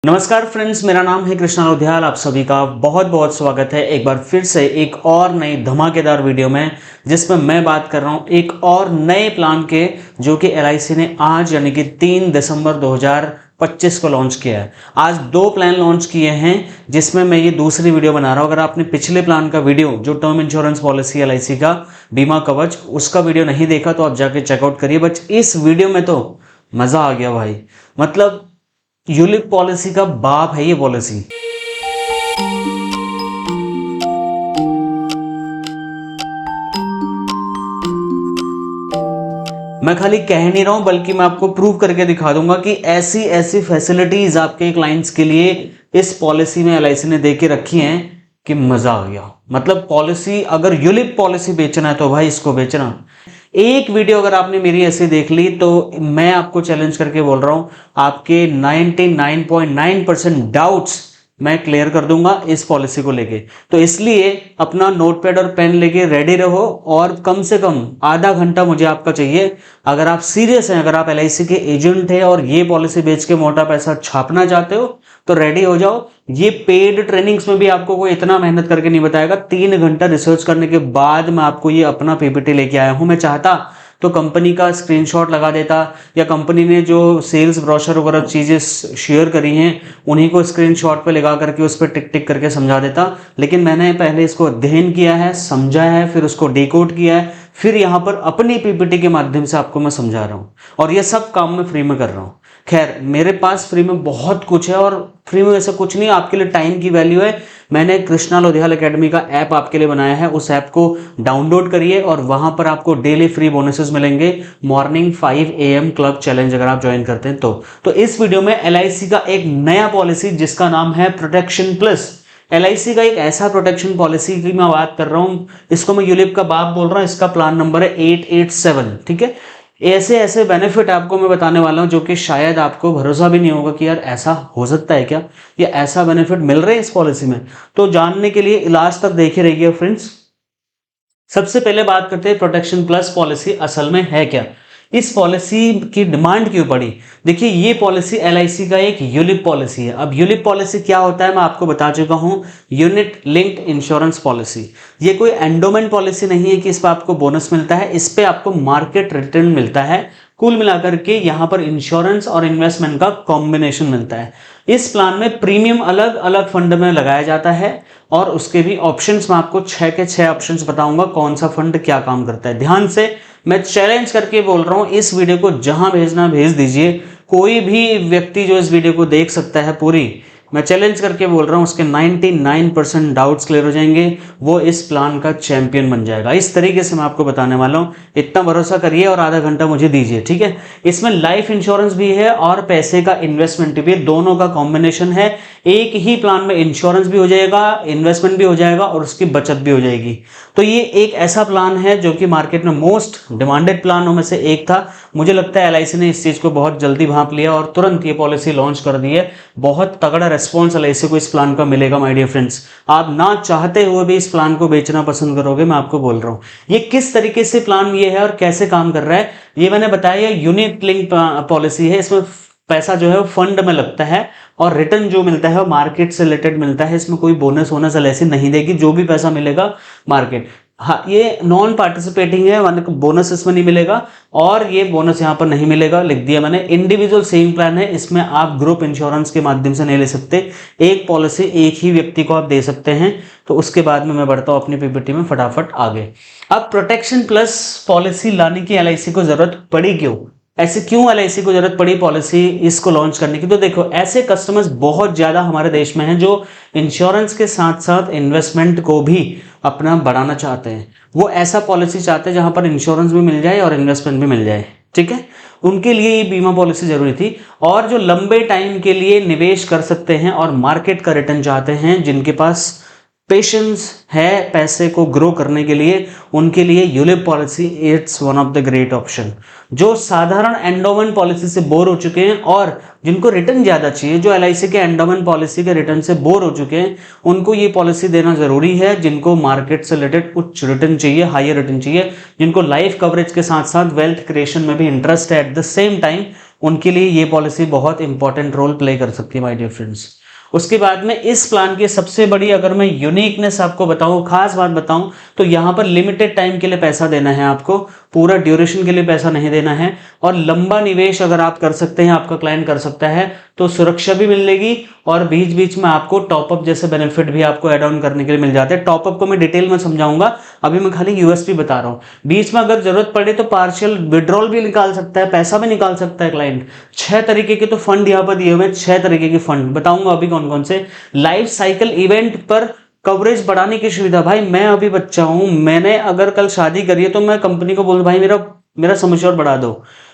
नमस्कार फ्रेंड्स, मेरा नाम है कृष्णा लोधियाल। आप सभी का बहुत बहुत स्वागत है एक बार फिर से एक और नई धमाकेदार वीडियो में, जिसमें मैं बात कर रहा हूं एक और नए प्लान के, जो कि एलआईसी ने आज यानी कि 3 दिसंबर 2025 को लॉन्च किया है। आज 2 प्लान लॉन्च किए हैं, जिसमें मैं ये दूसरी वीडियो बना रहा हूं। अगर आपने पिछले प्लान का वीडियो, जो टर्म इंश्योरेंस पॉलिसी एलआईसी का बीमा कवच, उसका वीडियो नहीं देखा तो आप जाके चेकआउट करिए। बट इस वीडियो में तो मजा आ गया भाई। मतलब यूलिप पॉलिसी का बाप है ये पॉलिसी। मैं खाली कह नहीं रहा हूं, बल्कि मैं आपको प्रूव करके दिखा दूंगा कि ऐसी ऐसी फैसिलिटीज आपके क्लाइंट्स के लिए इस पॉलिसी में एलआईसी ने दे के रखी हैं कि मजा आ गया। मतलब पॉलिसी, अगर यूलिप पॉलिसी बेचना है तो भाई इसको बेचना। एक वीडियो अगर आपने मेरी ऐसे देख ली तो मैं आपको चैलेंज करके बोल रहा हूं, आपके 99.9% डाउट्स मैं क्लियर कर दूंगा इस पॉलिसी को लेके। तो इसलिए अपना नोटपैड और पेन लेके रेडी रहो, और कम से कम आधा घंटा मुझे आपका चाहिए। अगर आप सीरियस हैं, अगर आप एलआईसी के एजेंट हैं और ये पॉलिसी बेच के मोटा पैसा छापना चाहते हो, तो रेडी हो जाओ। ये पेड ट्रेनिंग्स में भी आपको कोई इतना मेहनत करके नहीं बताएगा। 3 घंटा रिसर्च करने के बाद मैं आपको ये अपना पीपीटी लेके आया हूं। मैं चाहता तो कंपनी का स्क्रीनशॉट लगा देता, या कंपनी ने जो सेल्स ब्रोशर वगैरह चीजें शेयर करी हैं उन्हीं को स्क्रीनशॉट पे लगा करके उस पर टिक टिक करके समझा देता। लेकिन मैंने पहले इसको अध्ययन किया है, समझा है, फिर उसको डिकोड किया है, फिर यहाँ पर अपनी पीपीटी के माध्यम से आपको मैं समझा रहा हूँ, और ये सब काम मैं फ्री में कर रहा हूँ। खैर, मेरे पास फ्री में बहुत कुछ है, और फ्री में वैसे कुछ नहीं, आपके लिए टाइम की वैल्यू है। मैंने कृष्णा लोधियाल एकेडमी का ऐप आपके लिए बनाया है। उस ऐप को डाउनलोड करिए और वहां पर आपको डेली फ्री बोनसेस मिलेंगे। मॉर्निंग 5 AM क्लब चैलेंज अगर आप ज्वाइन करते हैं तो इस वीडियो में एलआईसी का एक नया पॉलिसी जिसका नाम है प्रोटेक्शन प्लस। एलआईसी का एक ऐसा प्रोटेक्शन पॉलिसी की मैं बात कर रहा हूं, इसको मैं यूलिप का बाप बोल रहा हूं। इसका प्लान नंबर है 887। ठीक है, ऐसे ऐसे बेनिफिट आपको मैं बताने वाला हूं जो कि शायद आपको भरोसा भी नहीं होगा कि यार ऐसा हो सकता है क्या, ये ऐसा बेनिफिट मिल रहे हैं इस पॉलिसी में। तो जानने के लिए लास्ट तक देखे रहिए फ्रेंड्स। सबसे पहले बात करते हैं प्रोटेक्शन प्लस पॉलिसी असल में है क्या, इस पॉलिसी की डिमांड क्यों पड़ी। देखिए, ये पॉलिसी एलआईसी का एक यूलिप पॉलिसी है। अब यूलिप पॉलिसी क्या होता है मैं आपको बता चुका हूं, यूनिट लिंक्ड इंश्योरेंस पॉलिसी। ये कोई एंडोमेंट पॉलिसी नहीं है कि इस पर आपको बोनस मिलता है, इस पे आपको मार्केट रिटर्न मिलता है। कुल मिलाकर के यहां पर इंश्योरेंस और इन्वेस्टमेंट का कॉम्बिनेशन मिलता है। इस प्लान में प्रीमियम अलग अलग फंड में लगाया जाता है, और उसके भी ऑप्शंस मैं आपको 6 के 6 ऑप्शंस बताऊंगा कौन सा फंड क्या काम करता है। ध्यान से मैं चैलेंज करके बोल रहा हूं, इस वीडियो को जहां भेजना भेज दीजिए। कोई भी व्यक्ति जो इस वीडियो को देख सकता है पूरी, मैं चैलेंज करके बोल रहा हूं, उसके 99% डाउट्स क्लियर हो जाएंगे, वो इस प्लान का चैंपियन बन जाएगा। इस तरीके से मैं आपको बताने वाला हूं, इतना भरोसा करिए और आधा घंटा मुझे दीजिए। ठीक है, इसमें लाइफ इंश्योरेंस भी है और पैसे का इन्वेस्टमेंट भी, दोनों का कॉम्बिनेशन है। एक ही प्लान में इंश्योरेंस भी हो जाएगा, इन्वेस्टमेंट भी हो जाएगा, और उसकी बचत भी हो जाएगी। तो ये एक ऐसा प्लान है जो कि मार्केट में मोस्ट डिमांडेड प्लानों में से एक था। मुझे लगता है एलआईसी ने इस चीज को बहुत जल्दी भांप लिया और तुरंत ये पॉलिसी लॉन्च कर दी है। बहुत तगड़ा रेस्पॉन्स एलआईसी को इस प्लान का मिलेगा माय डियर फ्रेंड्स। आप ना चाहते हुए भी इस प्लान को बेचना पसंद करोगे, मैं आपको बोल रहा हूं। ये किस तरीके से प्लान ये है और कैसे काम कर रहा है ये मैंने बताया। यूनिट लिंक पॉलिसी है, इसमें पैसा जो है वो फंड में लगता है, और रिटर्न जो मिलता है वो मार्केट से रिलेटेड मिलता है। इसमें कोई बोनस वोनस एलआईसी नहीं देगी, जो भी पैसा मिलेगा मार्केट। हाँ, ये नॉन पार्टिसिपेटिंग है, मान बोनस इसमें नहीं मिलेगा, और ये बोनस यहाँ पर नहीं मिलेगा, लिख दिया मैंने। इंडिविजुअल सेविंग प्लान है, इसमें आप ग्रुप इंश्योरेंस के माध्यम से नहीं ले सकते। एक पॉलिसी एक ही व्यक्ति को आप दे सकते हैं। तो उसके बाद में मैं बढ़ता हूँ अपनी पीपीटी में फटाफट आगे। अब प्रोटेक्शन प्लस पॉलिसी लाने की एलआईसी को जरूरत पड़ी क्यों, ऐसे क्यों एलआईसी को जरूरत पड़ी पॉलिसी इसको लॉन्च करने की। तो देखो, ऐसे कस्टमर्स बहुत ज्यादा हमारे देश में हैं जो इंश्योरेंस के साथ साथ इन्वेस्टमेंट को भी अपना बढ़ाना चाहते हैं। वो ऐसा पॉलिसी चाहते हैं जहां पर इंश्योरेंस भी मिल जाए और इन्वेस्टमेंट भी मिल जाए। ठीक है, उनके लिए ये बीमा पॉलिसी जरूरी थी। और जो लंबे टाइम के लिए निवेश कर सकते हैं और मार्केट का रिटर्न चाहते हैं, जिनके पास पेशेंस है पैसे को ग्रो करने के लिए, उनके लिए ULIP policy it's one of the great option. जो साधारण एंडोमेंट पॉलिसी से बोर हो चुके हैं और जिनको रिटर्न ज्यादा चाहिए, जो एलआईसी के एंडोमेंट पॉलिसी के रिटर्न से बोर हो चुके हैं, उनको ये पॉलिसी देना जरूरी है। जिनको मार्केट से रिलेटेड उच्च रिटर्न चाहिए, हायर रिटर्न चाहिए, जिनको लाइफ कवरेज के साथ साथ वेल्थ क्रिएशन में भी इंटरेस्ट है एट द सेम टाइम, उनके लिए ये पॉलिसी बहुत इंपॉर्टेंट रोल प्ले कर सकती है माय डियर फ्रेंड्स। उसके बाद में इस प्लान की सबसे बड़ी अगर मैं यूनिकनेस आपको बताऊं, खास बात बताऊं, तो यहाँ पर लिमिटेड टाइम के लिए पैसा देना है आपको, पूरा ड्यूरेशन के लिए पैसा नहीं देना है। और लंबा निवेश अगर आप कर सकते हैं, आपका क्लाइंट कर सकता है, तो सुरक्षा भी मिलेगी और बीच बीच में आपको टॉपअप जैसे बेनिफिट भी आपको एड ऑन करने के लिए मिल जाते हैं। टॉपअप को मैं डिटेल में समझाऊंगा, अभी मैं खाली यूएसपी बता रहा हूँ। बीच में अगर जरूरत पड़े तो पार्शियल विड्रॉल भी निकाल सकता है, पैसा भी निकाल सकता है क्लाइंट। 6 तरीके के तो फंड यहाँ पर दिए हुए हैं, 6 तरीके के फंड बताऊंगा अभी कौन कौन से। लाइफ साइकिल इवेंट पर कवरेज बढ़ाने की सुविधा, भाई मैं अभी बच्चा हूं, मैंने अगर कल शादी करी है तो मैं कंपनी को बोल भाई मेरा सम एश्योर्ड बढ़ा दो।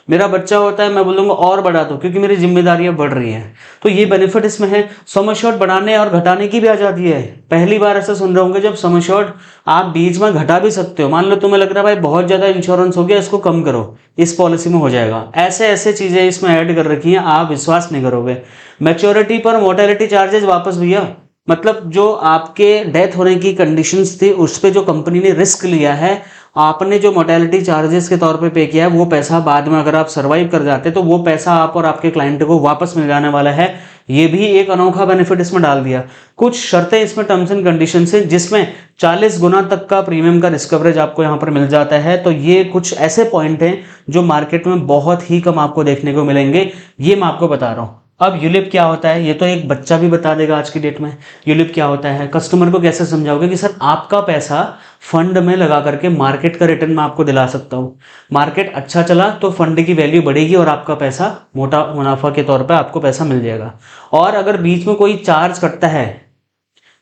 मेरा बच्चा होता है, मैं बोलूंगा और बढ़ा दो, क्योंकि मेरी जिम्मेदारियां बढ़ रही हैं। तो ये बेनिफिट इसमें है। सम एश्योर्ड बढ़ाने और घटाने की भी आजादी है। पहली बार ऐसा सुन रहे होंगे जब सम एश्योर्ड आप बीच में घटा भी सकते हो। मान लो तुम्हें लग रहा है भाई बहुत ज्यादा इंश्योरेंस हो गया, इसको कम करो, इस पॉलिसी में हो जाएगा। ऐसे ऐसे चीजें इसमें ऐड कर रखी हैं, आप विश्वास नहीं करोगे। मैच्योरिटी पर मोर्टेलिटी चार्जेस वापस भैया, मतलब जो आपके डेथ होने की कंडीशंस थी उस पे जो कंपनी ने रिस्क लिया है, आपने जो मोर्टेलिटी चार्जेस के तौर पे किया है, वो पैसा बाद में अगर आप सर्वाइव कर जाते तो वो पैसा आप और आपके क्लाइंट को वापस मिल जाने वाला है। ये भी एक अनोखा बेनिफिट इसमें डाल दिया। कुछ शर्तें इसमें टर्म्स एंड कंडीशन है, जिसमें 40 गुना तक का प्रीमियम का रिस्क कवरेज आपको यहाँ पर मिल जाता है। तो ये कुछ ऐसे पॉइंट हैं जो मार्केट में बहुत ही कम आपको देखने को मिलेंगे, ये मैं आपको बता रहा हूँ। अब यूलिप क्या होता है, ये तो एक बच्चा भी बता देगा आज की डेट में। यूलिप क्या होता है, कस्टमर को कैसे समझाओगे कि सर आपका पैसा फंड में लगा करके मार्केट का रिटर्न मैं आपको दिला सकता हूँ। मार्केट अच्छा चला तो फंड की वैल्यू बढ़ेगी और आपका पैसा मोटा मुनाफा के तौर पे आपको पैसा मिल जाएगा। और अगर बीच में कोई चार्ज कटता है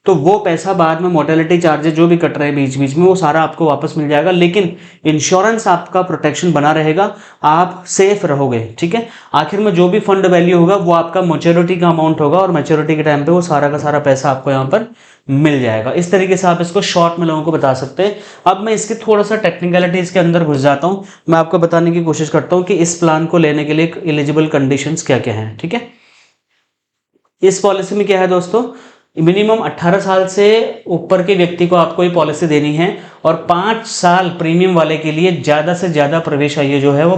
तो वो पैसा बाद में मोर्टेलिटी चार्जेस जो भी कट रहे हैं बीच बीच में, वो सारा आपको वापस मिल जाएगा। लेकिन इंश्योरेंस आपका प्रोटेक्शन बना रहेगा, आप सेफ रहोगे। ठीक है, आखिर में जो भी फंड वैल्यू होगा वो आपका मैच्योरिटी का अमाउंट होगा और मैच्योरिटी के टाइम पे वो सारा का सारा पैसा आपको यहाँ पर मिल जाएगा। इस तरीके से आप इसको शॉर्ट में लोगों को बता सकते हैं। अब मैं इसके थोड़ा सा टेक्निकलिटीज के अंदर घुस जाता हूँ, मैं आपको बताने की कोशिश करता हूँ कि इस प्लान को लेने के लिए एलिजिबल कंडीशंस क्या क्या हैं। ठीक है, इस पॉलिसी में क्या है दोस्तों, मिनिमम 18 साल से ऊपर के व्यक्ति को आपको ये पॉलिसी देनी है और 5 साल प्रीमियम वाले के लिए ज़्यादा से ज़्यादा प्रवेश आयु जो है वो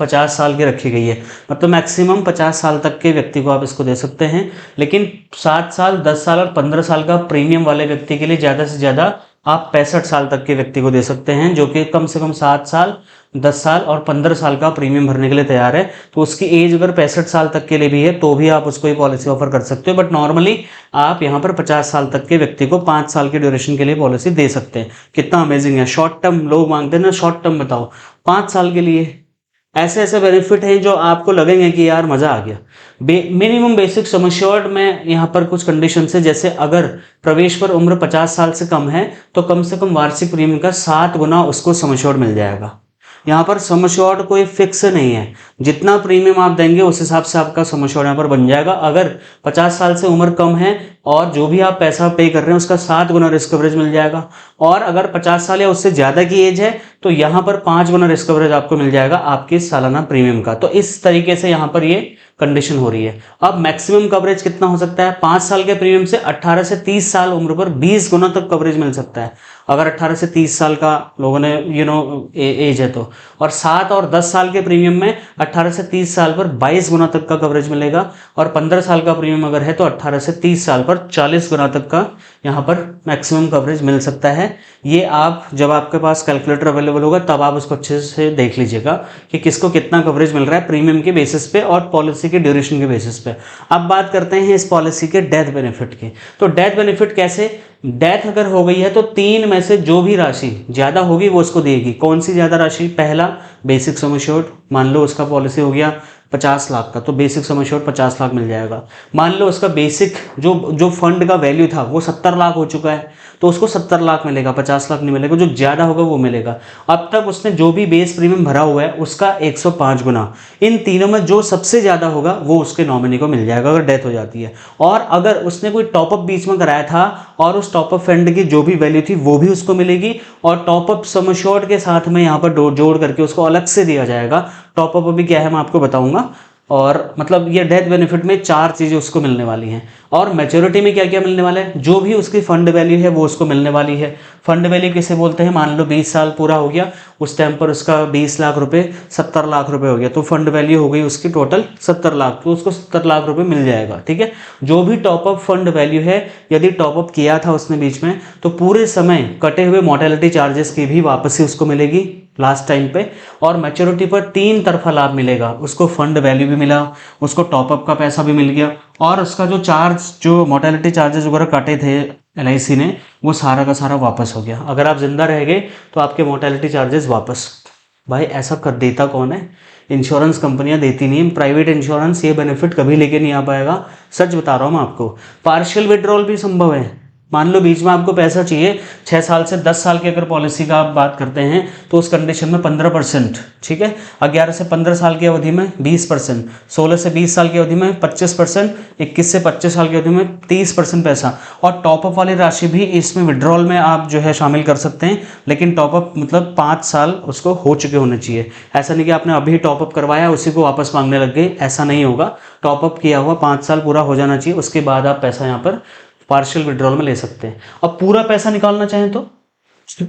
50 साल की रखी गई है। मतलब मैक्सिमम 50 साल तक के व्यक्ति को आप इसको दे सकते हैं। लेकिन 7 साल, 10 साल और 15 साल का प्रीमियम वाले व्यक्ति के लिए ज़्यादा से ज़्यादा आप 65 साल तक के व्यक्ति को दे सकते हैं, जो कि कम से कम 7 साल, 10 साल और 15 साल का प्रीमियम भरने के लिए तैयार है। तो उसकी एज अगर 65 साल तक के लिए भी है तो भी आप उसको ये पॉलिसी ऑफर कर सकते हो। बट नॉर्मली आप यहाँ पर 50 साल तक के व्यक्ति को 5 साल के ड्यूरेशन के लिए पॉलिसी दे सकते हैं। कितना अमेजिंग है। शॉर्ट टर्म लोग मांगते हैं ना, शॉर्ट टर्म बताओ 5 साल के लिए। ऐसे ऐसे बेनिफिट हैं जो आपको लगेंगे कि यार मजा आ गया। मिनिमम बेसिक सम एश्योर्ड में यहाँ पर कुछ कंडीशन है, जैसे अगर प्रवेश पर उम्र 50 साल से कम है तो कम से कम वार्षिक प्रीमियम का 7 गुना उसको सम एश्योर्ड मिल जाएगा। यहाँ पर सम एश्योर्ड कोई फिक्स नहीं है, जितना प्रीमियम आप देंगे उस हिसाब से आपका सम एश्योर्ड यहाँ पर बन जाएगा। अगर 50 साल से उम्र कम है और जो भी आप पैसा पे कर रहे हैं उसका 7 गुना रिस्क कवरेज मिल जाएगा। और अगर 50 साल या उससे ज़्यादा की एज है तो यहाँ पर 5 गुना रिस्क कवरेज आपको मिल जाएगा आपके सालाना प्रीमियम का। तो इस तरीके से यहाँ पर ये कंडीशन हो रही है। अब मैक्सिमम कवरेज कितना हो सकता है, 5 साल के प्रीमियम से 18 से 30 साल उम्र पर 20 गुना तक कवरेज मिल सकता है, अगर 18 से 30 साल का लोगों ने एज है तो। और 7 और 10 साल के प्रीमियम में 18 से 30 साल पर 22 गुना तक का कवरेज मिलेगा। और 15 साल का प्रीमियम अगर है तो 18 से 30 साल पर 40 गुना तक का यहाँ पर मैक्सिमम कवरेज मिल सकता है। ये आप जब आपके पास कैलकुलेटर अवेलेबल होगा तब आप उसको अच्छे से देख लीजिएगा कि किसको कितना कवरेज मिल रहा है प्रीमियम के बेसिस पे और पॉलिसी के ड्यूरेशन के बेसिस पे। अब बात करते हैं इस पॉलिसी के डेथ बेनिफिट की। तो डेथ बेनिफिट कैसे, डेथ अगर हो गई है तो 3 में से जो भी राशि ज्यादा होगी वो उसको देगी। कौन सी ज्यादा राशि, पहला बेसिक सम एश्योर्ड, मान लो उसका पॉलिसी हो गया 50 लाख का तो बेसिक सम एश्योर्ड 50 लाख मिल जाएगा। मान लो उसका बेसिक जो फंड का वैल्यू था वो 70 लाख हो चुका है तो उसको 70 लाख मिलेगा, 50 लाख नहीं मिलेगा, जो ज्यादा होगा वो मिलेगा। अब तक उसने जो भी बेस प्रीमियम भरा हुआ है उसका 105 गुना, इन तीनों में जो सबसे ज्यादा होगा वो उसके नॉमिनी को मिल जाएगा अगर डेथ हो जाती है। और अगर उसने कोई टॉपअप बीच में कराया था और उस टॉपअप फंड की जो भी वैल्यू थी वो भी उसको मिलेगी और टॉपअप सम एश्योर्ड के साथ में यहाँ पर जोड़ करके उसको अलग से दिया जाएगा। टॉपअप अभी क्या है मैं आपको बताऊंगा। और मतलब ये डेथ बेनिफिट में 4 चीज़ें उसको मिलने वाली हैं। और मैच्योरिटी में क्या क्या मिलने वाला है, जो भी उसकी फंड वैल्यू है वो उसको मिलने वाली है। फंड वैल्यू किसे बोलते हैं, मान लो 20 साल पूरा हो गया, उस टाइम पर उसका 20 लाख रुपए 70 लाख रुपए हो गया, तो फंड वैल्यू हो गई उसकी टोटल 70 लाख, तो उसको 70 लाख रुपए मिल जाएगा। ठीक है, जो भी टॉपअप फंड वैल्यू है, यदि टॉपअप किया था उसने बीच में, तो पूरे समय कटे हुए मोर्टेलिटी चार्जेस की भी वापसी उसको मिलेगी लास्ट टाइम पे। और मैच्योरिटी पर 3 तरफा लाभ मिलेगा, उसको फंड वैल्यू भी मिला, उसको टॉपअप का पैसा भी मिल गया, और उसका जो चार्ज, जो मोर्टेलिटी चार्जेस वगैरह काटे थे LIC ने, वो सारा का सारा वापस हो गया। अगर आप जिंदा रह गए तो आपके मोर्टेलिटी चार्जेस वापस। भाई ऐसा कर देता कौन है, इंश्योरेंस कंपनियां देती नहीं, प्राइवेट इंश्योरेंस ये बेनिफिट कभी लेके नहीं आ पाएगा, सच बता रहा हूँ मैं आपको। पार्शियल विड्रॉल भी संभव है, मान लो बीच में आपको पैसा चाहिए, 6 साल से 10 साल की अगर पॉलिसी का आप बात करते हैं तो उस कंडीशन में 15%, ठीक है, 11 से 15 साल की अवधि में 20%, 16 से 20 साल की अवधि में 25%, 21 से 25 साल की अवधि में 30% पैसा। और टॉपअप वाली राशि भी इसमें विड्रॉल में आप जो है शामिल कर सकते हैं, लेकिन टॉपअप मतलब 5 साल उसको हो चुके होने चाहिए। ऐसा नहीं कि आपने अभी टॉपअप करवाया उसी को वापस मांगने लग गए, ऐसा नहीं होगा। टॉपअप किया हुआ 5 साल पूरा हो जाना चाहिए, उसके बाद आप पैसा यहाँ पर पार्शियल विड्रॉल में ले सकते हैं। अब पूरा पैसा निकालना चाहें तो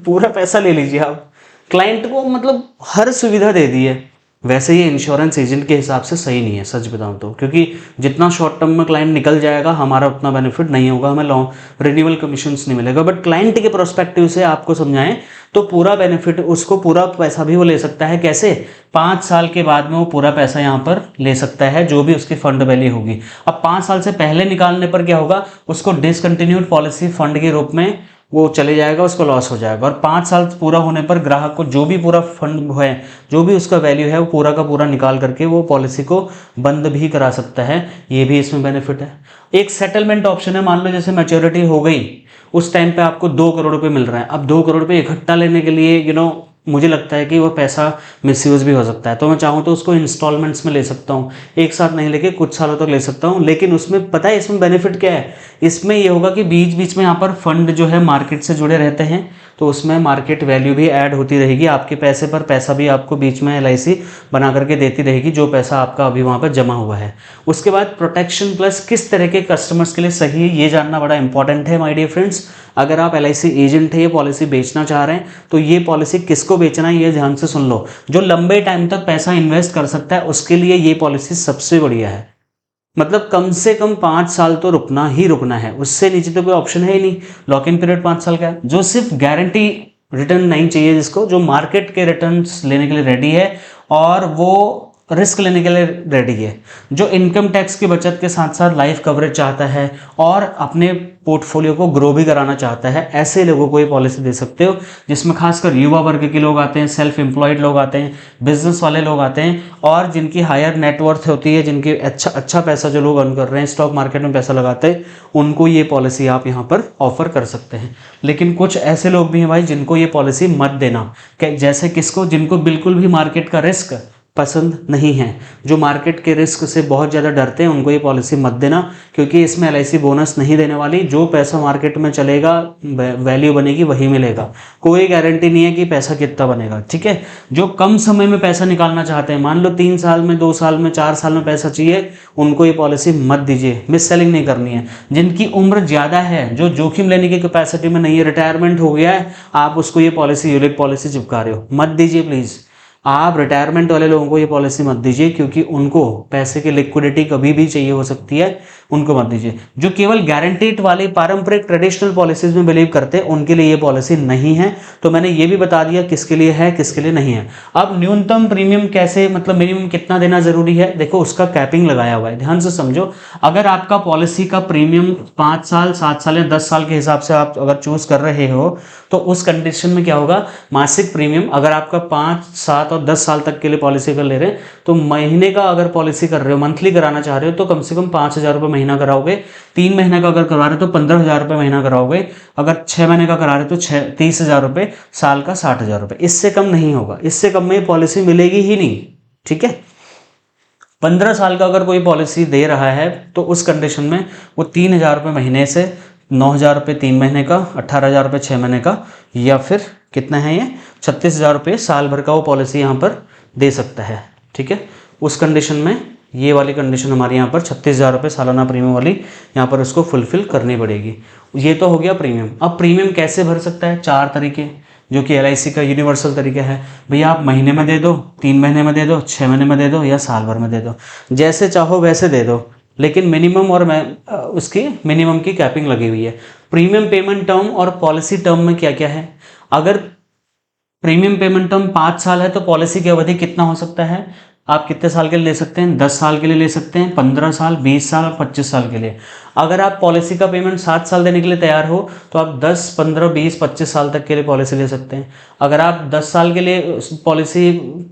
पूरा पैसा ले लीजिए आप, क्लाइंट को मतलब हर सुविधा दे दी है। वैसे ये इंश्योरेंस एजेंट के हिसाब से सही नहीं है, सच बताऊं तो, क्योंकि जितना शॉर्ट टर्म में क्लाइंट निकल जाएगा हमारा उतना बेनिफिट नहीं होगा, हमें लॉन्ग रिन्यूअल कमीशंस नहीं मिलेगा। बट क्लाइंट के प्रोस्पेक्टिव से आपको समझाएं तो पूरा बेनिफिट, उसको पूरा पैसा भी वो ले सकता है। कैसे, 5 साल के बाद में वो पूरा पैसा यहाँ पर ले सकता है, जो भी उसकी फंड वैल्यू होगी। अब 5 साल से पहले निकालने पर क्या होगा, उसको डिसकंटिन्यूड पॉलिसी फंड के रूप में वो चले जाएगा, उसको लॉस हो जाएगा। और 5 साल पूरा होने पर ग्राहक को जो भी पूरा फंड है, जो भी उसका वैल्यू है, वो पूरा का पूरा निकाल करके वो पॉलिसी को बंद भी करा सकता है। ये भी इसमें बेनिफिट है। एक सेटलमेंट ऑप्शन है, मान लो जैसे मैच्योरिटी हो गई, उस टाइम पे आपको 2 करोड़ रुपए मिल रहा है। अब 2 करोड़ रुपए इकट्ठा लेने के लिए मुझे लगता है कि वो पैसा मिसयूज भी हो सकता है, तो मैं चाहूँ तो उसको इंस्टॉलमेंट्स में ले सकता हूँ, एक साथ नहीं लेके कुछ सालों तक ले सकता हूँ। लेकिन उसमें पता है इसमें बेनिफिट क्या है, इसमें ये होगा कि बीच बीच में यहाँ पर फंड जो है मार्केट से जुड़े रहते हैं, तो उसमें मार्केट वैल्यू भी ऐड होती रहेगी, आपके पैसे पर पैसा भी आपको बीच में LIC बना करके देती रहेगी, जो पैसा आपका अभी वहाँ पर जमा हुआ है। उसके बाद प्रोटेक्शन प्लस किस तरह के कस्टमर्स के लिए सही है, ये जानना बड़ा इंपॉर्टेंट है माय डियर फ्रेंड्स। अगर आप LIC एजेंट है, ये पॉलिसी बेचना चाह रहे हैं, तो ये पॉलिसी किसको बेचना है ये ध्यान से सुन लो। जो लंबे टाइम तक पैसा इन्वेस्ट कर सकता है उसके लिए ये पॉलिसी सबसे बढ़िया है। मतलब कम से कम 5 साल तो रुकना ही रुकना है, उससे नीचे तो कोई ऑप्शन है ही नहीं। लॉक इन पीरियड 5 साल का है। जो सिर्फ गारंटी रिटर्न नहीं चाहिए, जिसको जो मार्केट के रिटर्न्स लेने के लिए रेडी है और वो रिस्क लेने के लिए रेडी है, जो इनकम टैक्स की बचत के साथ साथ लाइफ कवरेज चाहता है और अपने पोर्टफोलियो को ग्रो भी कराना चाहता है, ऐसे लोगों को ये पॉलिसी दे सकते हो, जिसमें खासकर युवा वर्ग के लोग आते हैं, सेल्फ एम्प्लॉयड लोग आते हैं, बिजनेस वाले लोग आते हैं, और जिनकी हायर नेटवर्थ होती है, जिनके अच्छा पैसा जो लोग अर्न कर रहे हैं, स्टॉक मार्केट में पैसा लगाते हैं, उनको ये पॉलिसी आप यहाँ पर ऑफर कर सकते हैं। लेकिन कुछ ऐसे लोग भी हैं भाई जिनको ये पॉलिसी मत देना, जैसे किसको, जिनको बिल्कुल भी मार्केट का रिस्क पसंद नहीं है, जो मार्केट के रिस्क से बहुत ज़्यादा डरते हैं, उनको ये पॉलिसी मत देना, क्योंकि इसमें LIC बोनस नहीं देने वाली। जो पैसा मार्केट में चलेगा, वैल्यू बनेगी, वही मिलेगा, कोई गारंटी नहीं है कि पैसा कितना बनेगा। ठीक है, जो कम समय में पैसा निकालना चाहते हैं, मान लो 3 साल में, 2 साल में, 4 साल में पैसा चाहिए, उनको ये पॉलिसी मत दीजिए, मिस सेलिंग नहीं करनी है। जिनकी उम्र ज़्यादा है, जो जोखिम लेने की कैपेसिटी में नहीं है, रिटायरमेंट हो गया है, आप उसको ये पॉलिसी, यूलिप पॉलिसी चिपका रहे हो, मत दीजिए प्लीज़। आप रिटायरमेंट वाले लोगों को ये पॉलिसी मत दीजिए, क्योंकि उनको पैसे की लिक्विडिटी कभी भी चाहिए हो सकती है, उनको मत दीजिए। जो केवल गारंटीड वाली पारंपरिक ट्रेडिशनल पॉलिसीज में बिलीव करते हैं, उनके लिए ये पॉलिसी नहीं है। तो मैंने ये भी बता दिया किसके लिए है, किसके लिए नहीं है। अब न्यूनतम प्रीमियम कैसे, मतलब मिनिमम कितना देना जरूरी है, देखो उसका कैपिंग लगाया हुआ है, ध्यान से समझो। अगर आपका पॉलिसी का प्रीमियम 5 साल, 7 साल या 10 साल के हिसाब से आप अगर चूज कर रहे हो, तो उस कंडीशन में क्या होगा, मासिक प्रीमियम अगर आपका 5, 7 और 10 साल तक के लिए पॉलिसी कर ले रहे हैं, तो महीने का अगर पॉलिसी कर रहे हो, मंथली कराना चाह रहे हो, तो कम से कम 5,000 रुपये महीना कराओगे। 3 महीने का अगर करवा रहे हो तो 15,000 रुपये महीना कराओगे। अगर 6 महीने का करा रहे हो तो 30,000 रुपये, साल का 60,000 रुपये, इससे कम नहीं होगा, इससे कम में पॉलिसी मिलेगी ही नहीं। ठीक है, 15 साल का अगर कोई पॉलिसी दे रहा है तो उस कंडीशन में वो 3,000 रुपये महीने से, 9,000 रुपये 3 महीने का, 18,000 रुपये 6 महीने का, या फिर कितना है ये 36,000 रुपये साल भर का वो पॉलिसी यहाँ पर दे सकता है। ठीक है, उस कंडीशन में ये वाली कंडीशन हमारे यहाँ पर 36,000 रुपये सालाना प्रीमियम वाली यहाँ पर उसको फुलफिल करनी पड़ेगी। ये तो हो गया प्रीमियम। अब प्रीमियम कैसे भर सकता है? 4 तरीके, जो कि LIC का यूनिवर्सल तरीका है। भैया आप महीने में दे दो, 3 महीने में दे दो, 6 महीने में दे दो, या साल भर में दे दो, जैसे चाहो वैसे दे दो, लेकिन मिनिमम और उसकी मिनिमम की कैपिंग लगी हुई है। प्रीमियम पेमेंट टर्म और पॉलिसी टर्म में क्या क्या है? अगर प्रीमियम पेमेंट टर्म 5 साल है तो पॉलिसी की अवधि कितना हो सकता है? आप कितने साल के लिए ले सकते हैं? 10 साल के लिए ले सकते हैं, 15 साल, 20 साल और 25 साल के लिए। अगर आप पॉलिसी का पेमेंट 7 साल देने के लिए तैयार हो तो आप 10, 15, 20, 25 साल तक के लिए पॉलिसी ले सकते हैं। अगर आप 10 साल के लिए पॉलिसी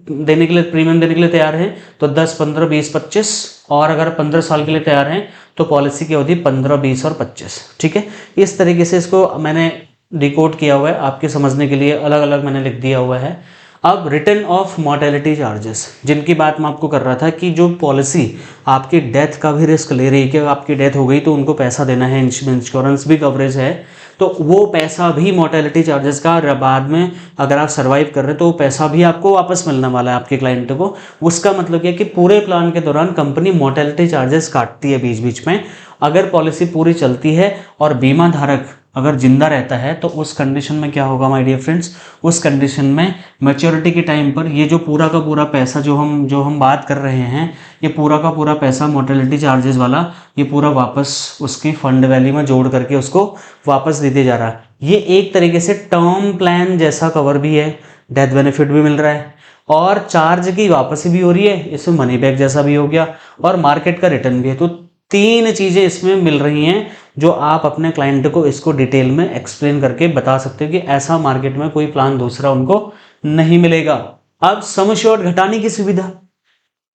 देने के लिए, प्रीमियम देने के लिए तैयार हैं तो 10, 15, 20, 25, और अगर 15 साल के लिए तैयार हैं तो पॉलिसी की अवधि 15, 20 और 25। ठीक है, इस तरीके से इसको मैंने डिकोड किया हुआ है आपके समझने के लिए, अलग अलग मैंने लिख दिया हुआ है। अब रिटर्न ऑफ मॉर्टेलिटी चार्जेस, जिनकी बात मैं आपको कर रहा था कि जो पॉलिसी आपकी डेथ का भी रिस्क ले रही है कि आपकी डेथ हो गई तो उनको पैसा देना है, इंश्योरेंस भी कवरेज है, तो वो पैसा भी मॉर्टेलिटी चार्जेस का बाद में अगर आप सर्वाइव कर रहे हैं तो वो पैसा भी आपको वापस मिलने वाला है आपके क्लाइंट को। उसका मतलब क्या कि पूरे प्लान के दौरान कंपनी मॉर्टेलिटी चार्जेस काटती है बीच बीच में। अगर पॉलिसी पूरी चलती है और बीमा धारक अगर जिंदा रहता है तो उस कंडीशन में क्या होगा माय डियर फ्रेंड्स? उस कंडीशन में मैच्योरिटी के टाइम पर ये जो पूरा का पूरा पैसा जो हम बात कर रहे हैं, ये पूरा का पूरा पैसा मॉर्टेलिटी चार्जेस वाला ये पूरा वापस उसकी फंड वैल्यू में जोड़ करके उसको वापस दे दिया जा रहा है। ये एक तरीके से टर्म प्लान जैसा कवर भी है, डेथ बेनिफिट भी मिल रहा है और चार्ज की वापसी भी हो रही है, इसमें मनी बैक जैसा भी हो गया और मार्केट का रिटर्न भी है। तो 3 चीज़ें इसमें मिल रही हैं जो आप अपने क्लाइंट को इसको डिटेल में एक्सप्लेन करके बता सकते हो कि ऐसा मार्केट में कोई प्लान दूसरा उनको नहीं मिलेगा। अब सम एश्योर्ड घटाने की सुविधा,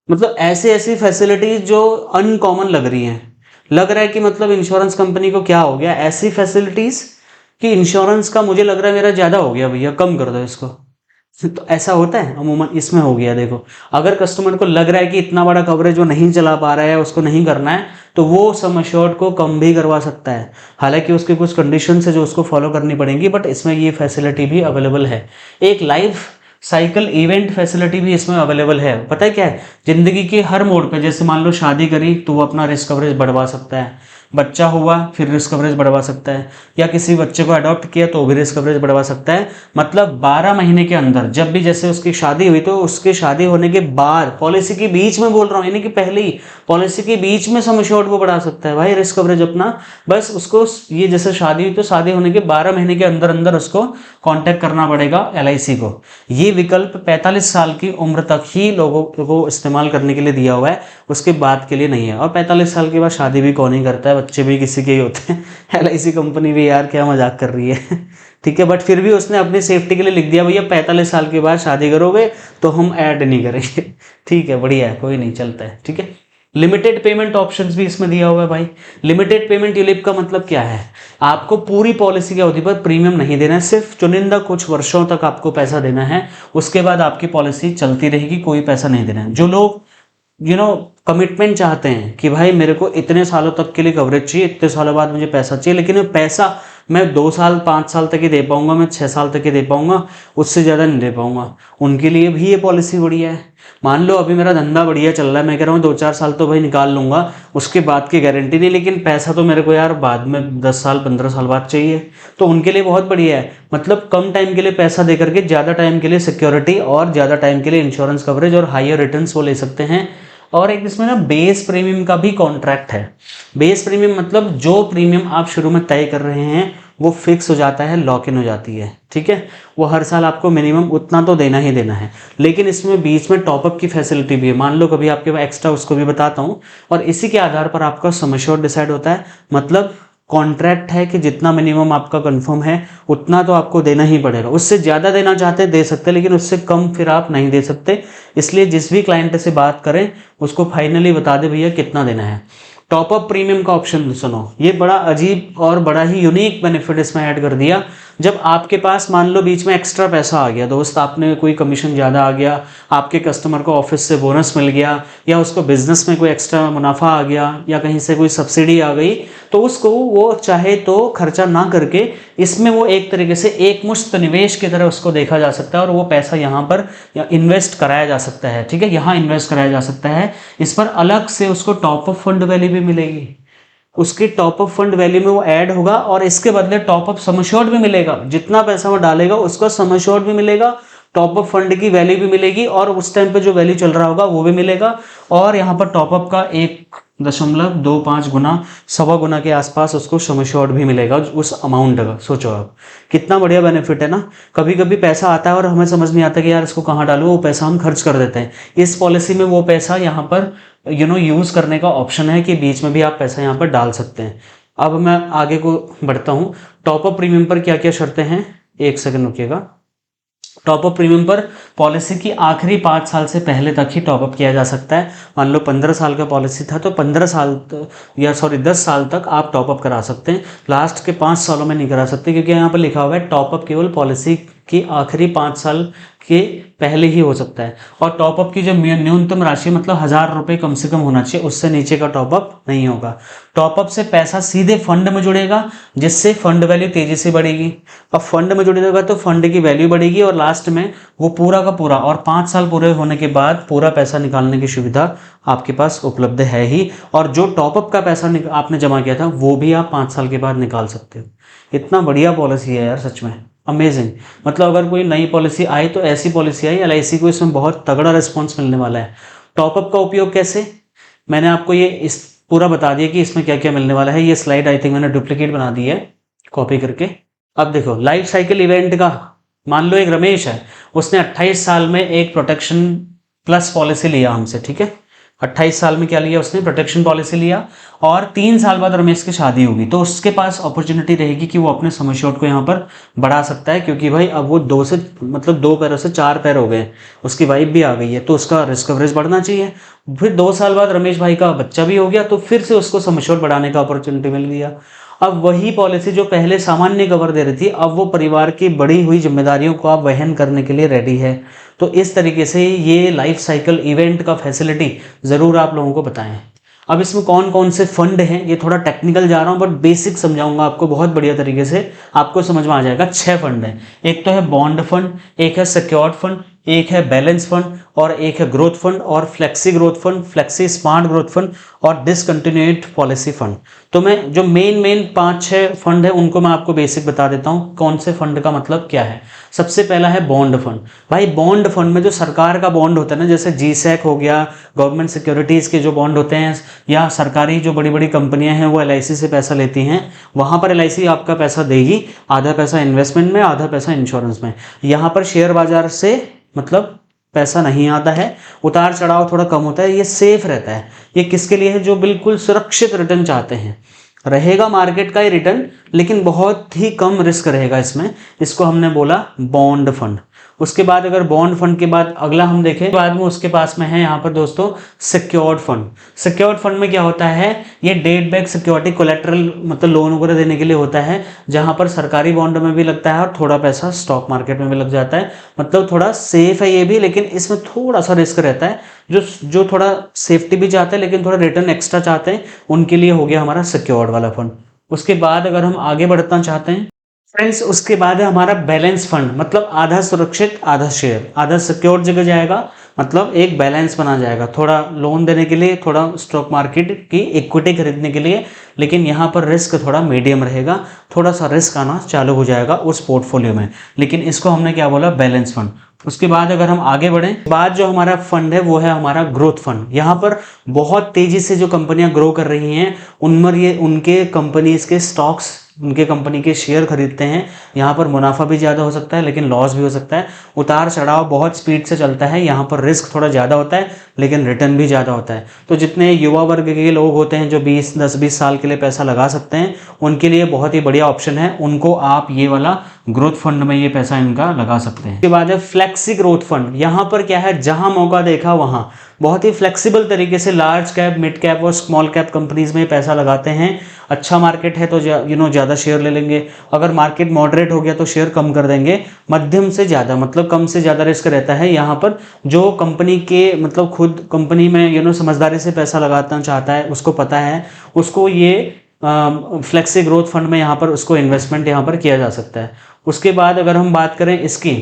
मतलब ऐसी फैसिलिटीज जो अनकॉमन लग रही हैं, लग रहा है कि मतलब इंश्योरेंस कंपनी को क्या हो गया, ऐसी फैसिलिटीज कि इंश्योरेंस का मुझे लग रहा है मेरा ज़्यादा हो गया भैया, कम कर दो इसको। तो ऐसा होता है अमूमन, इसमें हो गया। देखो, अगर कस्टमर को लग रहा है कि इतना बड़ा कवरेज वो नहीं चला पा रहा है, उसको नहीं करना है, तो वो सम एश्योर्ड को कम भी करवा सकता है। हालांकि उसके कुछ कंडीशंस है जो उसको फॉलो करनी पड़ेंगी, बट इसमें ये फैसिलिटी भी अवेलेबल है। एक लाइफ साइकिल इवेंट फैसिलिटी भी इसमें अवेलेबल है। पता है क्या है? जिंदगी के हर मोड़ पे, जैसे मान लो शादी करी तो वो अपना रिस्क कवरेज बढ़वा सकता है, बच्चा हुआ फिर रिस्क कवरेज बढ़वा सकता है, या किसी बच्चे को अडॉप्ट किया तो भी रिस्क कवरेज बढ़वा सकता है। मतलब 12 महीने के अंदर, जब भी जैसे उसकी शादी हुई तो उसके शादी होने के बाद, पॉलिसी के बीच में बोल रहा हूँ, यानी कि पहले ही पॉलिसी के बीच में सम एश्योर्ड वो बढ़ा सकता है भाई रिस्क कवरेज अपना। बस उसको ये जैसे शादी हुई तो शादी होने के 12 महीने के अंदर अंदर उसको कॉन्टैक्ट करना पड़ेगा LIC को। ये विकल्प 45 साल की उम्र तक ही लोगों को इस्तेमाल करने के लिए दिया हुआ है, उसके बाद के लिए नहीं है। और 45 साल के बाद शादी भी कौन ही करता है, बच्चे भी किसी के ही होते हैं। LIC कंपनी भी यार क्या मजाक कर रही है। ठीक है, बट फिर भी उसने अपनी सेफ्टी के लिए लिख दिया भैया 45 साल के बाद शादी करोगे तो हम ऐड नहीं करेंगे। ठीक है, बढ़िया है, कोई नहीं, चलता है। ठीक है, लिमिटेड पेमेंट ऑप्शंस भी इसमें दिया हुआ है भाई। लिमिटेड पेमेंट यूलिप का मतलब क्या है? आपको पूरी पॉलिसी की अवधि पर प्रीमियम नहीं देना है, सिर्फ चुनिंदा कुछ वर्षों तक आपको पैसा देना है, उसके बाद आपकी पॉलिसी चलती रहेगी, कोई पैसा नहीं देना है। जो लोग कमिटमेंट चाहते हैं कि भाई मेरे को इतने सालों तक के लिए कवरेज चाहिए, इतने सालों बाद मुझे पैसा चाहिए, लेकिन पैसा मैं 2 साल 5 साल तक ही दे पाऊंगा, मैं 6 साल तक ही दे पाऊंगा, उससे ज़्यादा नहीं दे पाऊंगा, उनके लिए भी ये पॉलिसी बढ़िया है। मान लो अभी मेरा धंधा बढ़िया चल रहा है, मैं कह रहा हूँ 2-4 साल तो भाई निकाल लूंगा, उसके बाद की गारंटी नहीं, लेकिन पैसा तो मेरे को यार बाद में 10 साल 15 साल बाद चाहिए, तो उनके लिए बहुत बढ़िया है। मतलब कम टाइम के लिए पैसा दे करके ज़्यादा टाइम के लिए सिक्योरिटी और ज़्यादा टाइम के लिए इंश्योरेंस कवरेज और हायर रिटर्न्स वो ले सकते हैं। और एक इसमें ना बेस प्रीमियम का भी कॉन्ट्रैक्ट है। बेस प्रीमियम मतलब जो प्रीमियम आप शुरू में तय कर रहे हैं वो फिक्स हो जाता है, लॉक इन हो जाती है। ठीक है, वो हर साल आपको मिनिमम उतना तो देना ही देना है, लेकिन इसमें बीच में टॉपअप की फैसिलिटी भी है। मान लो कभी आपके पास एक्स्ट्रा, उसको भी बताता हूँ, और इसी के आधार पर आपका सम एश्योर्ड डिसाइड होता है। मतलब कॉन्ट्रैक्ट है कि जितना मिनिमम आपका कंफर्म है उतना तो आपको देना ही पड़ेगा, उससे ज़्यादा देना चाहते दे सकते, लेकिन उससे कम फिर आप नहीं दे सकते। इसलिए जिस भी क्लाइंट से बात करें उसको फाइनली बता दे भैया कितना देना है। टॉपअप प्रीमियम का ऑप्शन सुनो, ये बड़ा अजीब और बड़ा ही यूनिक बेनिफिट इसमें ऐड कर दिया। जब आपके पास मान लो बीच में एक्स्ट्रा पैसा आ गया दोस्त, आपने कोई कमीशन ज़्यादा आ गया, आपके कस्टमर को ऑफिस से बोनस मिल गया, या उसको बिजनेस में कोई एक्स्ट्रा मुनाफा आ गया, या कहीं से कोई सब्सिडी आ गई, तो उसको वो चाहे तो खर्चा ना करके इसमें वो एक तरीके से एक मुश्त निवेश की तरह उसको देखा जा सकता है, और वो पैसा यहाँ पर इन्वेस्ट कराया जा सकता है। ठीक है, यहाँ इन्वेस्ट कराया जा सकता है। इस पर अलग से उसको टॉप अप फंड वैल्यू भी मिलेगी, उसकी टॉप अप फंड वैल्यू में वो ऐड होगा, और इसके बदले टॉप अप सम एश्योर्ड भी मिलेगा। जितना पैसा वो डालेगा उसको सम एश्योर्ड भी मिलेगा, टॉप अप फंड की वैल्यू भी मिलेगी, और उस टाइम पे जो वैल्यू चल रहा होगा वो भी मिलेगा। और यहाँ पर टॉप अप का 1.25 गुना, सवा गुना के आसपास उसको सम एश्योर्ड भी मिलेगा उस अमाउंट का। सोचो आप, कितना बढ़िया बेनिफिट है ना। कभी कभी पैसा आता है और हमें समझ नहीं आता कि यार इसको कहाँ डालूं, वो पैसा हम खर्च कर देते हैं। इस पॉलिसी में वो पैसा यहाँ पर यूज करने का ऑप्शन है कि बीच में भी आप पैसा यहाँ पर डाल सकते हैं। अब मैं आगे को बढ़ता हूँ। टॉप अप प्रीमियम पर क्या क्या शर्तें हैं, एक सेकंड रुकिएगा। टॉप अप प्रीमियम पर पॉलिसी की आखिरी 5 साल से पहले तक ही टॉप अप किया जा सकता है। मान लो 15 साल का पॉलिसी था तो 10 साल तक आप टॉप अप करा सकते हैं। लास्ट के 5 सालों में नहीं करा सकते, क्योंकि यहाँ पर लिखा हुआ है टॉप अप केवल पॉलिसी की आखिरी 5 साल के पहले ही हो सकता है। और टॉप अप की जो न्यूनतम राशि मतलब 1000 रुपये कम से कम होना चाहिए, उससे नीचे का टॉप अप नहीं होगा। टॉप अप से पैसा सीधे फंड में जुड़ेगा, जिससे फंड वैल्यू तेजी से बढ़ेगी। अब फंड में जुड़ेगा तो फंड की वैल्यू बढ़ेगी, और लास्ट में वो पूरा का पूरा, और 5 साल पूरे होने के बाद पूरा पैसा निकालने की सुविधा आपके पास उपलब्ध है ही। और जो टॉप अप का पैसा आपने जमा किया था वो भी आप 5 साल के बाद निकाल सकते हो। इतना बढ़िया पॉलिसी है यार, सच में अमेजिंग। मतलब अगर कोई नई पॉलिसी आई तो ऐसी पॉलिसी आई, LIC को इसमें बहुत तगड़ा रिस्पॉन्स मिलने वाला है। टॉपअप का उपयोग कैसे, मैंने आपको ये इस पूरा बता दिया कि इसमें क्या क्या मिलने वाला है। ये स्लाइड आई थिंक मैंने डुप्लीकेट बना दी है कॉपी करके। अब देखो लाइफ साइकिल इवेंट का, मान लो एक रमेश है, उसने 28 साल में एक प्रोटेक्शन प्लस पॉलिसी लिया हमसे। ठीक है, 28 साल में क्या लिया उसने, प्रोटेक्शन पॉलिसी लिया, और 3 साल बाद रमेश की शादी होगी, तो उसके पास अपॉर्चुनिटी रहेगी कि वो अपने सम एश्योर्ड को यहाँ पर बढ़ा सकता है, क्योंकि भाई अब वो 2 पैरों से 4 पैर हो गए, उसकी वाइफ भी आ गई है, तो उसका रिस्क कवरेज बढ़ना चाहिए। फिर 2 साल बाद रमेश भाई का बच्चा भी हो गया, तो फिर से उसको सम एश्योर्ड बढ़ाने का अपॉर्चुनिटी मिल गया। अब वही पॉलिसी जो पहले सामान्य कवर दे रही थी, अब वो परिवार की बढ़ी हुई जिम्मेदारियों को आप वहन करने के लिए रेडी है। तो इस तरीके से ये लाइफ साइकिल इवेंट का फैसिलिटी ज़रूर आप लोगों को बताएं। अब इसमें कौन कौन से फंड हैं, ये थोड़ा टेक्निकल जा रहा हूँ बट बेसिक समझाऊंगा आपको बहुत बढ़िया तरीके से, आपको समझ में आ जाएगा। 6 फंड हैं। एक तो है बॉन्ड फंड, एक है सिक्योर्ड फंड, एक है बैलेंस फंड, और एक है ग्रोथ फंड, और flexi growth fund, flexi smart growth fund, और डिसकंटिन्यूड पॉलिसी फंड। तो मैं जो मेन 5-6 फंड है उनको मैं आपको बेसिक बता देता हूँ कौन से फंड का मतलब क्या है। सबसे पहला है बॉन्ड फंड। भाई बॉन्ड फंड में जो सरकार का बॉन्ड होता है ना, जैसे GSEC हो गया, गवर्नमेंट सिक्योरिटीज़ के जो बॉन्ड होते हैं, या सरकारी जो बड़ी बड़ी कंपनियां हैं वो LIC से पैसा लेती हैं, वहाँ पर LIC आपका पैसा देगी, आधा पैसा इन्वेस्टमेंट में, आधा पैसा इंश्योरेंस में। यहाँ पर शेयर बाजार से मतलब पैसा नहीं आता है, उतार चढ़ाव थोड़ा कम होता है, ये सेफ रहता है। ये किसके लिए है, जो बिल्कुल सुरक्षित रिटर्न चाहते हैं। रहेगा मार्केट का ही रिटर्न, लेकिन बहुत ही कम रिस्क रहेगा इसमें, इसको हमने बोला बॉन्ड फंड। उसके बाद अगर बॉन्ड फंड के बाद अगला हम देखें, बाद में उसके पास में है यहाँ पर दोस्तों सिक्योर्ड फंड। सिक्योर्ड फंड में क्या होता है, ये डेट बैक सिक्योरिटी कोलेट्रल मतलब लोन वगैरह देने के लिए होता है, जहाँ पर सरकारी बॉन्ड में भी लगता है और थोड़ा पैसा स्टॉक मार्केट में भी लग जाता है। मतलब थोड़ा सेफ है ये भी, लेकिन इसमें थोड़ा सा रिस्क रहता है। जो थोड़ा सेफ्टी भी चाहते हैं लेकिन थोड़ा रिटर्न एक्स्ट्रा चाहते हैं, उनके लिए हो गया हमारा सिक्योर्ड वाला फंड। उसके बाद अगर हम आगे बढ़ना चाहते हैं फ्रेंड्स, उसके बाद है हमारा बैलेंस फंड, मतलब आधा सुरक्षित आधा शेयर, आधा सिक्योर जगह जाएगा, मतलब एक बैलेंस बना जाएगा, थोड़ा लोन देने के लिए, थोड़ा स्टॉक मार्केट की इक्विटी खरीदने के लिए, लेकिन यहाँ पर रिस्क थोड़ा मीडियम रहेगा, थोड़ा सा रिस्क आना चालू हो जाएगा उस पोर्टफोलियो में, लेकिन इसको हमने क्या बोला, बैलेंस फंड। उसके बाद अगर हम आगे बढ़ें, बाद जो हमारा फंड है वो है हमारा ग्रोथ फंड। यहाँ पर बहुत तेजी से जो कंपनियां ग्रो कर रही हैं उनमें ये उनके कंपनीज के स्टॉक्स, उनके कंपनी के शेयर खरीदते हैं। यहाँ पर मुनाफा भी ज़्यादा हो सकता है लेकिन लॉस भी हो सकता है, उतार चढ़ाव बहुत स्पीड से चलता है, यहाँ पर रिस्क थोड़ा ज़्यादा होता है लेकिन रिटर्न भी ज़्यादा होता है। तो जितने युवा वर्ग के लोग होते हैं जो 10-20 साल के लिए पैसा लगा सकते हैं, उनके लिए बहुत ही बढ़िया ऑप्शन है, उनको आप ये वाला ग्रोथ फंड में ये पैसा इनका लगा सकते हैं। उसके बाद है फ्लेक्सी ग्रोथ फंड। यहाँ पर क्या है, जहाँ मौका देखा वहाँ बहुत ही फ्लेक्सिबल तरीके से लार्ज कैप, मिड कैप और स्मॉल कैप कंपनीज में पैसा लगाते हैं, अच्छा मार्केट है तो ज़्यादा शेयर ले लेंगे, अगर मार्केट मॉडरेट हो गया तो शेयर कम कर देंगे। मध्यम से ज़्यादा मतलब कम से ज़्यादा रिस्क रहता है यहाँ पर। जो कंपनी के मतलब खुद कंपनी में समझदारी से पैसा लगाना चाहता है, उसको पता है, उसको ये फ्लेक्सी ग्रोथ फंड में यहाँ पर उसको इन्वेस्टमेंट यहाँ पर किया जा सकता है। उसके बाद अगर हम बात करें इसकी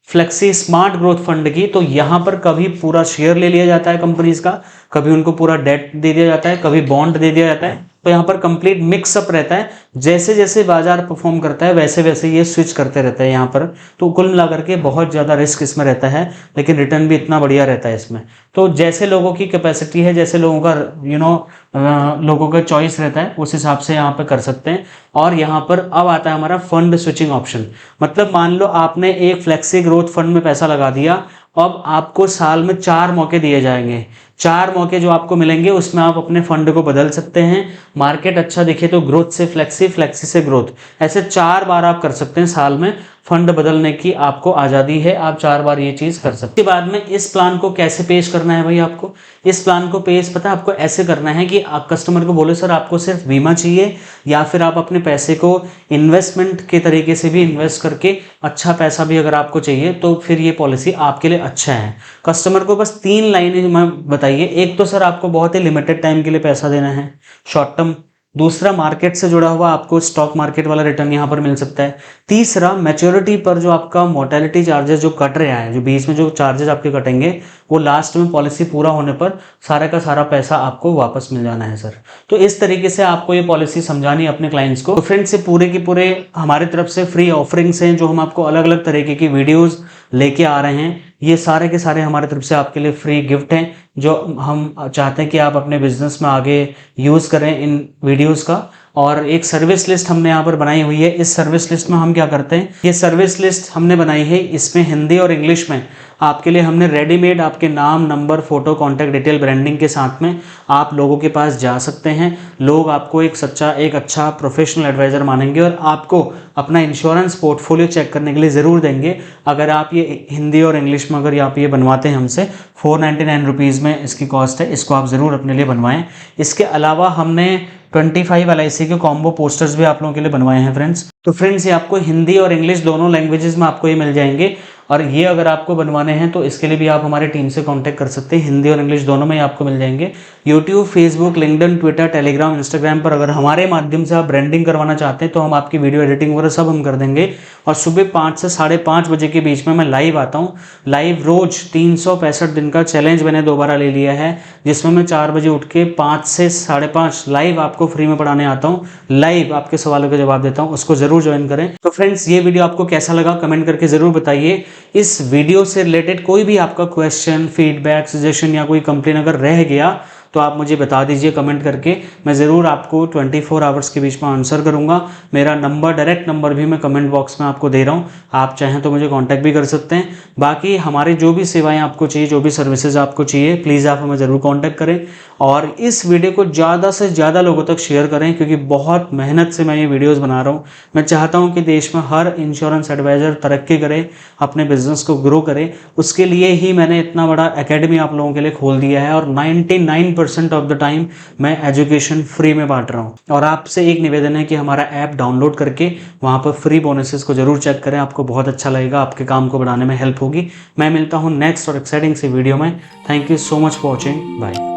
फ्लेक्सी स्मार्ट ग्रोथ फंड की, तो यहाँ पर कभी पूरा शेयर ले लिया जाता है कंपनीज का, कभी उनको पूरा डेट दे दिया जाता है, कभी बॉन्ड दे दिया जाता है। तो यहाँ पर कंप्लीट मिक्सअप रहता है, जैसे जैसे बाजार परफॉर्म करता है वैसे वैसे ये स्विच करते रहते हैं यहाँ पर। तो कुल मिलाकर के बहुत ज़्यादा रिस्क इसमें रहता है, लेकिन रिटर्न भी इतना बढ़िया रहता है इसमें। तो जैसे लोगों की कैपेसिटी है, जैसे लोगों का लोगों का चॉइस रहता है, उस हिसाब से यहाँ पर कर सकते हैं। और यहाँ पर अब आता है हमारा फंड स्विचिंग ऑप्शन। मतलब मान लो आपने एक फ्लेक्सी ग्रोथ फंड में पैसा लगा दिया, अब आपको साल में 4 मौके दिए जाएंगे। 4 मौके जो आपको मिलेंगे उसमें आप अपने फंड को बदल सकते हैं। मार्केट अच्छा दिखे तो ग्रोथ से फ्लेक्सी, फ्लेक्सी से ग्रोथ, ऐसे 4 बार आप कर सकते हैं साल में। फंड बदलने की आपको आज़ादी है, आप 4 बार ये चीज़ कर सकते हैं। बाद में इस प्लान को कैसे पेश करना है भाई आपको? इस प्लान को पेश पता है आपको ऐसे करना है कि आप कस्टमर को बोले सर आपको सिर्फ बीमा चाहिए, या फिर आप अपने पैसे को इन्वेस्टमेंट के तरीके से भी इन्वेस्ट करके अच्छा पैसा भी अगर आपको चाहिए तो फिर ये पॉलिसी आपके लिए अच्छा है। कस्टमर को बस 3 लाइनें में बताइए। एक तो सर आपको बहुत ही लिमिटेड टाइम के लिए पैसा देना है, शॉर्ट टर्म। दूसरा, मार्केट से जुड़ा हुआ आपको स्टॉक मार्केट वाला रिटर्न यहाँ पर मिल सकता है। तीसरा, मैच्योरिटी पर जो आपका मोर्टेलिटी चार्जेस जो कट रहा है, जो बीच में जो चार्जेस आपके कटेंगे, वो लास्ट में पॉलिसी पूरा होने पर सारा का सारा पैसा आपको वापस मिल जाना है सर। तो इस तरीके से आपको ये पॉलिसी समझानी है अपने क्लाइंट्स को। तो फ्रेंड्स, ये पूरे के पूरे हमारी तरफ से फ्री ऑफरिंग्स हैं, जो हम आपको अलग अलग तरीके की वीडियोज़ लेके आ रहे हैं। ये सारे के सारे हमारे तरफ से आपके लिए फ्री गिफ्ट हैं, जो हम चाहते हैं कि आप अपने बिजनेस में आगे यूज़ करें इन वीडियोस का। और एक सर्विस लिस्ट हमने यहाँ पर बनाई हुई है। इस सर्विस लिस्ट में हम क्या करते हैं, ये सर्विस लिस्ट हमने बनाई है, इसमें हिंदी और इंग्लिश में आपके लिए हमने रेडीमेड आपके नाम, number, photo, contact detail, branding के साथ में आप लोगों के पास जा सकते हैं। लोग आपको एक अच्छा प्रोफेशनल एडवाइज़र मानेंगे और आपको अपना इंश्योरेंस पोर्टफोलियो चेक करने के लिए ज़रूर देंगे। अगर आप ये हिंदी और इंग्लिश में अगर आप ये बनवाते हैं हमसे, 499 रुपीज़ में इसकी कॉस्ट है, इसको आप ज़रूर अपने लिए बनवाएं। इसके अलावा हमने 25 LIC के कॉम्बो पोस्टर्स भी आप लोगों के लिए बनवाए हैं फ्रेंड्स। तो फ्रेंड्स, ये आपको हिंदी और इंग्लिश दोनों लैंग्वेजेस में आपको ये मिल जाएंगे। और ये अगर आपको बनवाने हैं तो इसके लिए भी आप हमारे टीम से कांटेक्ट कर सकते हैं। हिंदी और इंग्लिश दोनों में आपको मिल जाएंगे। YouTube, Facebook, LinkedIn, Twitter, Telegram, Instagram पर अगर हमारे माध्यम से आप ब्रांडिंग करवाना चाहते हैं तो हम आपकी वीडियो एडिटिंग वगैरह सब हम कर देंगे। और सुबह 5 से 5:30 बजे के बीच में मैं लाइव आता हूँ। लाइव रोज 365 दिन का चैलेंज मैंने दोबारा ले लिया है, जिसमें मैं 4 बजे उठ के 5 से 5:30 लाइव आपको फ्री में पढ़ाने आता हूँ। लाइव आपके सवालों के जवाब देता हूँ, उसको जरूर ज्वाइन करें। तो फ्रेंड्स, ये वीडियो आपको कैसा लगा कमेंट करके जरूर बताइए। इस वीडियो से रिलेटेड कोई भी आपका क्वेश्चन, फीडबैक, सजेशन या कोई कंप्लेन अगर रह गया तो आप मुझे बता दीजिए कमेंट करके। मैं ज़रूर आपको 24 आवर्स के बीच में आंसर करूंगा। मेरा नंबर, डायरेक्ट नंबर भी मैं कमेंट बॉक्स में आपको दे रहा हूं, आप चाहें तो मुझे कांटेक्ट भी कर सकते हैं। बाकी हमारी जो भी सेवाएं आपको चाहिए, जो भी सर्विसेज आपको चाहिए, प्लीज़ आप हमें ज़रूर कांटेक्ट करें। और इस वीडियो को ज़्यादा से ज़्यादा लोगों तक शेयर करें, क्योंकि बहुत मेहनत से मैं ये वीडियोज़ बना रहा हूँ। मैं चाहता हूँ कि देश में हर इंश्योरेंस एडवाइज़र तरक्की करे, अपने बिजनेस को ग्रो करे। उसके लिए ही मैंने इतना बड़ा एकेडमी आप लोगों के लिए खोल दिया है। और 99% ऑफ द टाइम मैं एजुकेशन फ्री में बांट रहा हूँ। और आपसे एक निवेदन है कि हमारा ऐप डाउनलोड करके वहाँ पर फ्री बोनसेस को जरूर चेक करें, आपको बहुत अच्छा लगेगा, आपके काम को बढ़ाने में हेल्प होगी। मैं मिलता हूँ नेक्स्ट और एक्साइटिंग सी वीडियो में। Thank you so much for watching, bye.